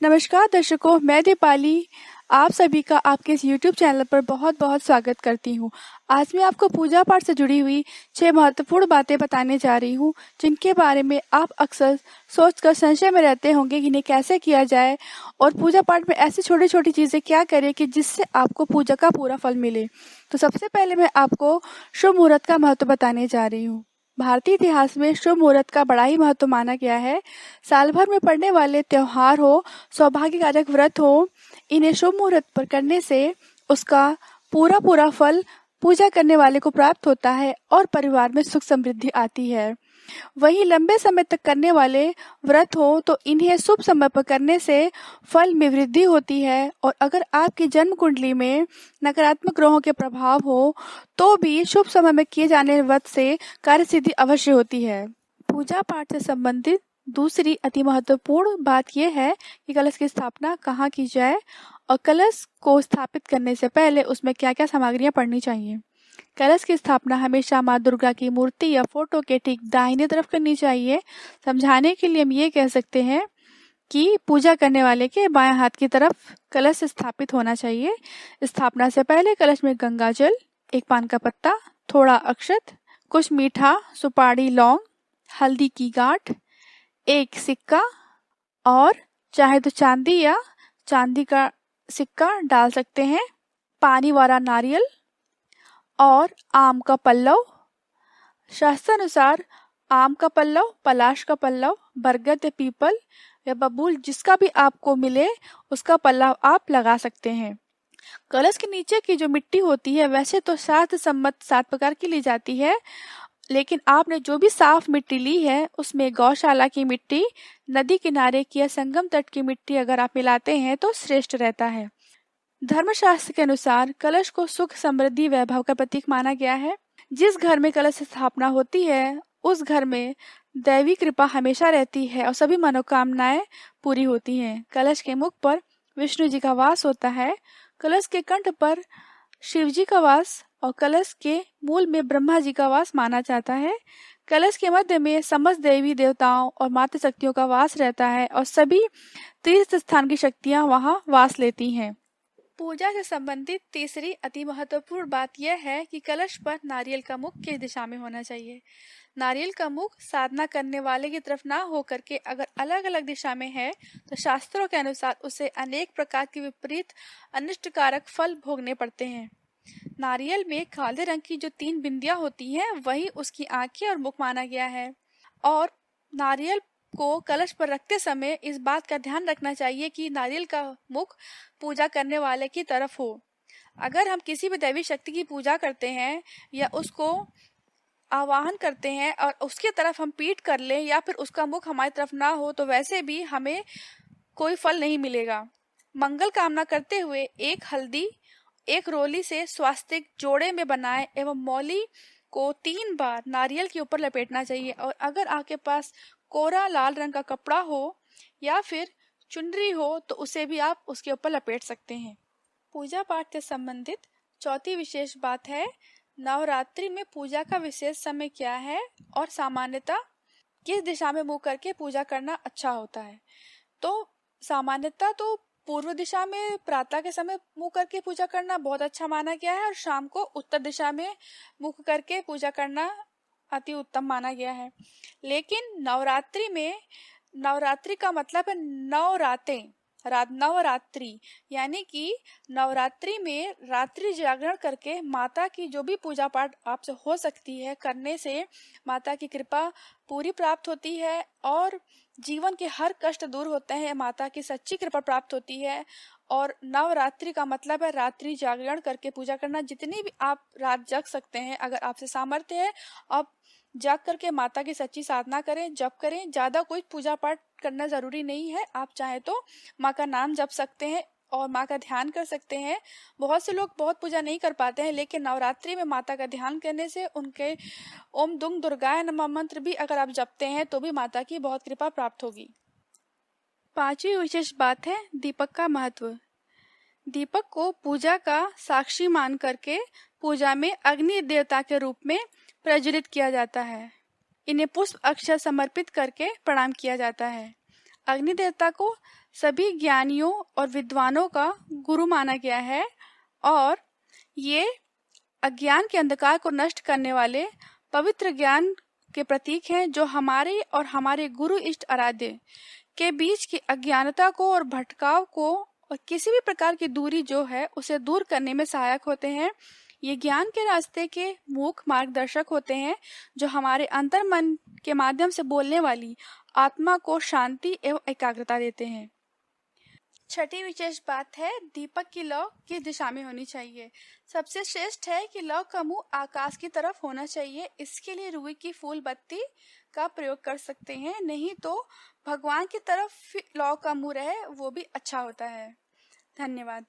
नमस्कार दर्शकों, मैं दीपाली आप सभी का आपके इस YouTube चैनल पर बहुत बहुत स्वागत करती हूँ। आज मैं आपको पूजा पाठ से जुड़ी हुई 6 महत्वपूर्ण बातें बताने जा रही हूँ, जिनके बारे में आप अक्सर सोचकर संशय में रहते होंगे कि इन्हें कैसे किया जाए और पूजा पाठ में ऐसी छोटी छोटी चीज़ें क्या करें कि जिससे आपको पूजा का पूरा फल मिले। तो सबसे पहले मैं आपको शुभ मुहूर्त का महत्व बताने जा रही हूँ। भारतीय इतिहास में शुभ मुहूर्त का बड़ा ही महत्व माना गया है। साल भर में पड़ने वाले त्योहार हो, सौभाग्यकारक व्रत हो, इन्हें शुभ मुहूर्त पर करने से उसका पूरा पूरा फल पूजा करने वाले को प्राप्त होता है और परिवार में सुख समृद्धि आती है। वहीं लंबे समय तक करने वाले व्रत हो तो इन्हें शुभ समय पर करने से फल में वृद्धि होती है। और अगर आपकी जन्म कुंडली में नकारात्मक ग्रहों के प्रभाव हो तो भी शुभ समय में किए जाने व्रत से कार्य सिद्धि अवश्य होती है। पूजा पाठ से संबंधित दूसरी अति महत्वपूर्ण बात यह है कि कलश की स्थापना कहाँ की जाए और कलश को स्थापित करने से पहले उसमें क्या क्या सामग्रियां पड़नी चाहिए। कलश की स्थापना हमेशा माँ दुर्गा की मूर्ति या फोटो के ठीक दाहिने तरफ करनी चाहिए। समझाने के लिए हम ये कह सकते हैं कि पूजा करने वाले के बाएं हाथ की तरफ कलश स्थापित होना चाहिए। स्थापना से पहले कलश में गंगा जल, एक पान का पत्ता, थोड़ा अक्षत, कुछ मीठा, सुपारी, लौंग, हल्दी की गांठ, एक सिक्का और चाहे तो चांदी का सिक्का डाल सकते हैं, पानी वाला नारियल और आम का पल्लव। शास्त्रानुसार आम का पल्लव, पलाश का पल्लव, बरगद या पीपल या बबूल जिसका भी आपको मिले उसका पल्लव आप लगा सकते हैं। कलश के नीचे की जो मिट्टी होती है वैसे तो शास्त्र सम्मत 7 प्रकार की ली जाती है, लेकिन आपने जो भी साफ मिट्टी ली है उसमें गौशाला की मिट्टी, नदी किनारे की या संगम तट की मिट्टी अगर आप मिलाते हैं तो श्रेष्ठ रहता है। धर्मशास्त्र के अनुसार कलश को सुख, समृद्धि, वैभव का प्रतीक माना गया है। जिस घर में कलश स्थापना होती है उस घर में दैवी कृपा हमेशा रहती है और सभी मनोकामनाएं पूरी होती हैं। कलश के मुख पर विष्णु जी का वास होता है, कलश के कंठ पर शिव जी का वास और कलश के मूल में ब्रह्मा जी का वास माना जाता है। कलश के मध्य में समस्त देवी देवताओं और मातृ शक्तियों का वास रहता है और सभी तीर्थ स्थान की शक्तियां वहां वास लेती हैं। पूजा से संबंधित तीसरी अति महत्वपूर्ण बात यह है कि कलश पर नारियल का मुख किस दिशा में होना चाहिए। नारियल का मुख साधना करने वाले की तरफ ना होकर के अगर अलग अलग दिशा में है तो शास्त्रों के अनुसार उसे अनेक प्रकार के विपरीत अनिष्टकारक फल भोगने पड़ते हैं। नारियल में काले रंग की जो 3 बिंदियां होती हैं वही उसकी आंखें और मुख माना गया है। और नारियल को कलश पर रखते समय इस बात का ध्यान रखना चाहिए कि नारियल का मुख पूजा करने वाले की तरफ हो। अगर हम किसी भी दैवी शक्ति की पूजा करते हैं या उसको आवाहन करते हैं और उसकी तरफ हम पीठ कर लें या फिर उसका मुख हमारी तरफ ना हो तो वैसे भी हमें कोई फल नहीं मिलेगा। मंगल कामना करते हुए एक हल्दी, एक रोली से स्वास्तिक जोड़े में बनाए एवं मौली को 3 बार नारियल के ऊपर लपेटना चाहिए। और अगर आपके पास कोरा लाल रंग का कपड़ा हो या फिर चुनरी हो तो उसे भी आप उसके ऊपर लपेट सकते हैं। पूजा पाठ से संबंधित चौथी विशेष बात है, नवरात्रि में पूजा का विशेष समय क्या है और सामान्यतः किस दिशा में मुंह करके पूजा करना अच्छा होता है। तो सामान्यतः तो पूर्व दिशा में प्रातः के समय मुंह करके पूजा करना बहुत अच्छा माना गया है और शाम को उत्तर दिशा में मुख करके पूजा करना अति उत्तम माना गया है। लेकिन नवरात्रि में, नवरात्रि का मतलब है 9 रातें, नवरात्रि यानी कि नवरात्रि में रात्रि जागरण करके माता की जो भी पूजा पाठ आपसे हो सकती है करने से माता की कृपा पूरी प्राप्त होती है और जीवन के हर कष्ट दूर होते हैं, माता की सच्ची कृपा प्राप्त होती है। और नवरात्रि का मतलब है रात्रि जागरण करके पूजा करना। जितनी भी आप रात जग सकते हैं, अगर आपसे सामर्थ्य है आप जाग करके माता की सच्ची साधना करें, जप करें। ज्यादा कोई पूजा पाठ करना जरूरी नहीं है, आप चाहे तो माँ का नाम जप सकते हैं और माँ का ध्यान कर सकते हैं। बहुत से लोग बहुत पूजा नहीं कर पाते हैं, लेकिन नवरात्रि में माता का ध्यान करने से उनके ओम दुंग दुर्गाय नमः मंत्र भी अगर आप जपते हैं तो भी माता की बहुत कृपा प्राप्त होगी। 5वीं विशेष बात है दीपक का महत्व। दीपक को पूजा का साक्षी मान करके पूजा में अग्नि देवता के रूप में प्रज्वलित किया जाता है। इन्हें पुष्प अक्षर समर्पित करके प्रणाम किया जाता है। अग्नि देवता को सभी ज्ञानियों और विद्वानों का गुरु माना गया है और ये अज्ञान के अंधकार को नष्ट करने वाले पवित्र ज्ञान के प्रतीक हैं, जो हमारे और हमारे गुरु इष्ट आराध्य के बीच की अज्ञानता को और भटकाव को और किसी भी प्रकार की दूरी जो है उसे दूर करने में सहायक होते हैं। ये ज्ञान के रास्ते के मूक मार्गदर्शक होते हैं, जो हमारे अंतर मन के माध्यम से बोलने वाली आत्मा को शांति एवं एकाग्रता देते हैं। छठी विशेष बात है, दीपक की लौ किस दिशा में होनी चाहिए। सबसे श्रेष्ठ है कि लौ का मुंह आकाश की तरफ होना चाहिए। इसके लिए रुई की फूल बत्ती का प्रयोग कर सकते हैं, नहीं तो भगवान की तरफ लौ का मुंह रहे वो भी अच्छा होता है। धन्यवाद।